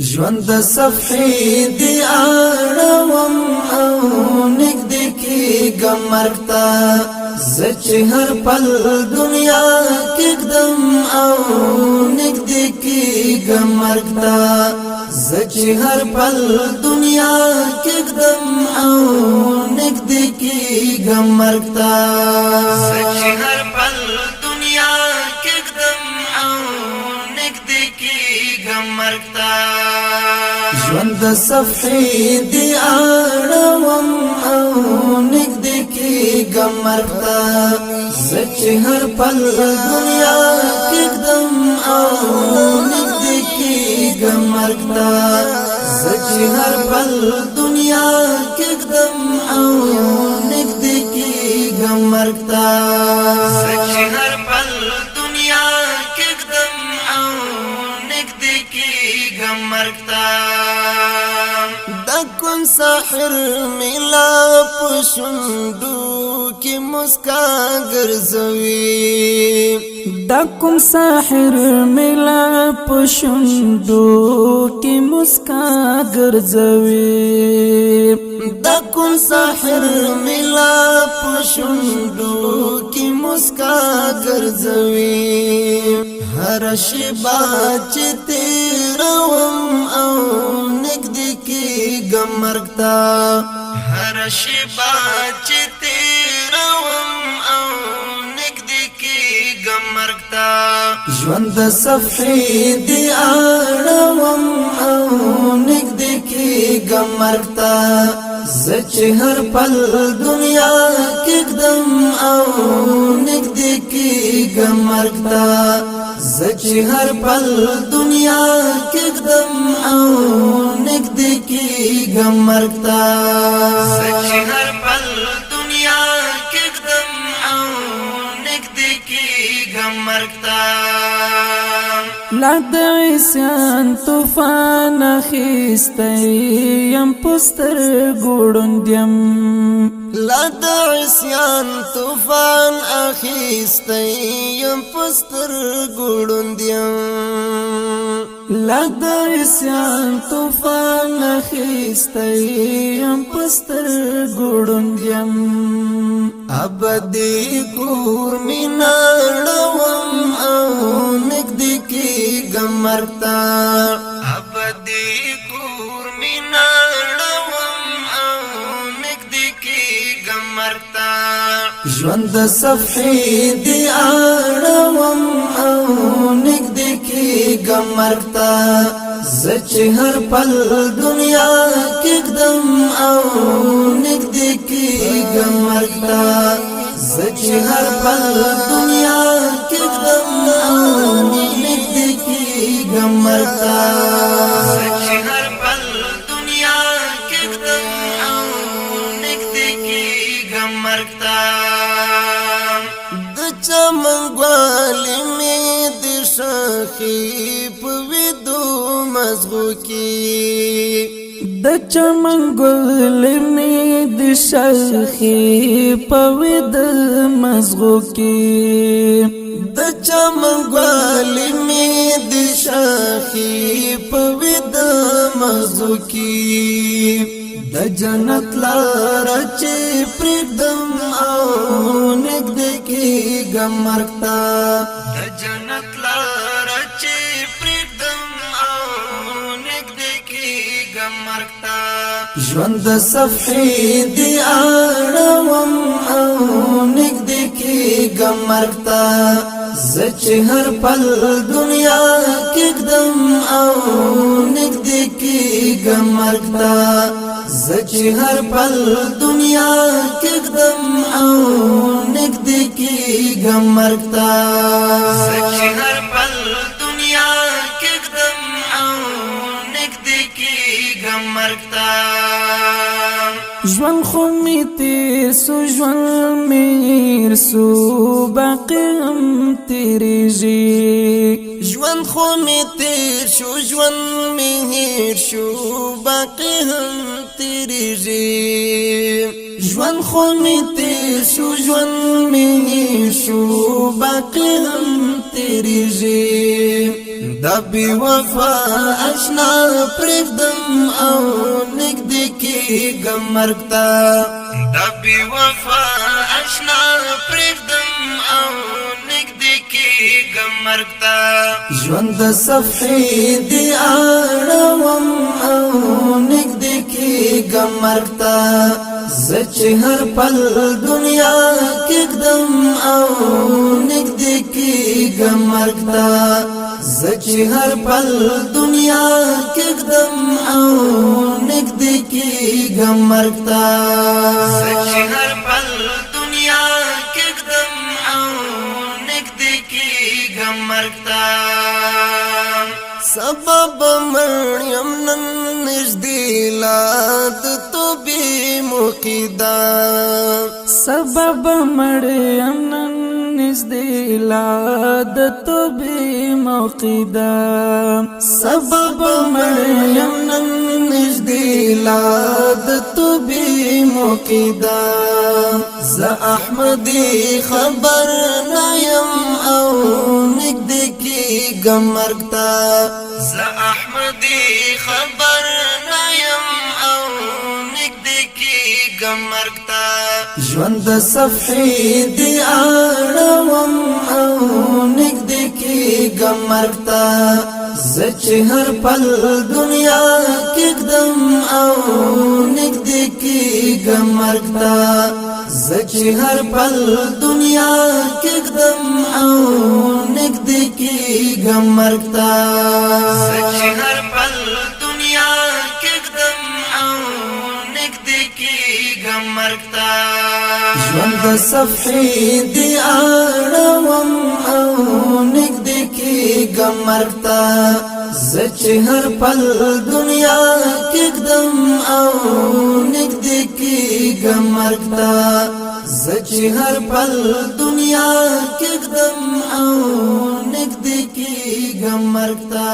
ژوند د صفحې دی اړوم او نږدې کېږم مرګ ته زه چې هر پل دنیا کېږدم او نږدې کېږم مرګ ته زه چې هر پل دنیا کېږدم او نږدې کېږم مرګ ته زه چې هر پل دنیا کېږدم او نږدې کېږم مرګ ته ژوند د صفحې دی اړوم او نږدې کېږم مرګ ته زه چې هر پل دنیا کېږدم او نږدې کېږم مرګ ته زه چې هر پل دنیا کېږدم او نږدې کېږم مرګ ته زه چې هر پل دنیا کېږدم او نږدې کېږم مرګ ته کوم ساحر ملا پښوندو کې مسکا ګرځوي دا کوم ساحر ملا پښوندو کې مسکا ګرځوي دا کوم ساحر ملا پښوندو کې مسکا ګرځوي هر شیبا چې تیروم او نږدې کېږم مرګ ته هر شیبا چې تیروم او نږدې کېږم مرګ ته ژوند د صفحې دی اړوم او نږدې کېږم مرګ ته زه چې هر پل دنیا کېږدم او نږدې کېږم مرګ ته زه چې هر پل دنیا کېږدم او نږدې کېږم مرګ ته زه چې هر پل دنیا کېږدم او نږدې کېږم مرګ ته لا د عصیان طوفان اخیستی یم پستر ګوړندیم لا د عصیان طوفان اخیستی یم پستر ګوړندیم لا د عصیان طوفان اخیستی یم پستر ګوړندیم ابدي کور میناړوم او نږدې کېږم مرګ ته ابدي کور میناړوم او نږدې کېږم مرګ ته ژوند د صفحې دی اړوم او نږدې کېږم مرګ ته زه چې هر پل دنیا کېږدم او نږدې کېږم مرګ ته زه چې هر پل دنیا کېږدم او نږدې کېږم مرګ ته زه چې هر پل دنیا کېږدم او نږدې کېږم مرګ ته د چمن ګلې مې د شاخې په ویدو مزغو کې د چمن ګل می د شاخې په ود مزغو کې د چمن ګل می د شاخې په ود مزغو کې د جنت لار چې پرېږدم او نږدې کېږم مرګ ته د جنت لار چې پرېږدم او نږدې کېږم مرګ ته ژوند د صفحې دی اړوم او نږدې کېږم مرګ ته زه چې هر پل دنیا کېږدم او نږدې کېږم مرګ ته زه چې هر پل دنیا کېږدم او نږدې کېږم مرګ ته زه چې هر پل دنیا کېږدم او نږدې کېږم مرګ ته ژوند خو می تیر سو ژوند می هیر سو باقی هم تیریږي ژوند خو می تیر شو ژوند می هیر شو باقی هم تیریږي ژوند خو می تیر شو ژوند می هیر شو باقی هم تیریږي دا بی وفا اشنا پرېږدم او نږدې کېږم مرګ ته دا بی وفا اشنا پرېږدم او نږدې کېږم مرګ ته ژوند د صفحې دې اړوم او نږدې کېږم مرګ ته زه چې هر پل دنیا کېږدم او نږدې کېږم مرګ ته زه چې هر پل دنیا کېږدم او نږدې کېږم مرګ ته زه چې هر پل دنیا کېږدم او نږدې کېږم مرګ ته سبب مړ یم نن نږدې لا د توبې موقع ده سبب مړ یم نن نږدې لا د توبې موقع ده سبب مړ یم نن نږدې لا د توبې موقع ده زه احمدي خبر نه یم او نږدې کېږم مرګ ته زه احمدي خبر نه یم او نږدې کېږم مرګ ته ژوند د صفحې دې اړوم او نږدې کېږم مرګ ته زه چې هر پل دنیا کېږدم او نږدې کېږم مرګ ته زه چې هر پل دنیا کېږدم او نږدې کېږم مرګ ته زه چې هر پل دنیا کېږدم او نږدې کېږم مرګ ته ژوند د صفحې دې اړوم او نږدې کېږم مرګ ته زه چې هر پل دنیا کېږدم او نږدې کېږم مرګ ته زه چې هر پل دنیا کېږدم او نږدې کېږم مرګ ته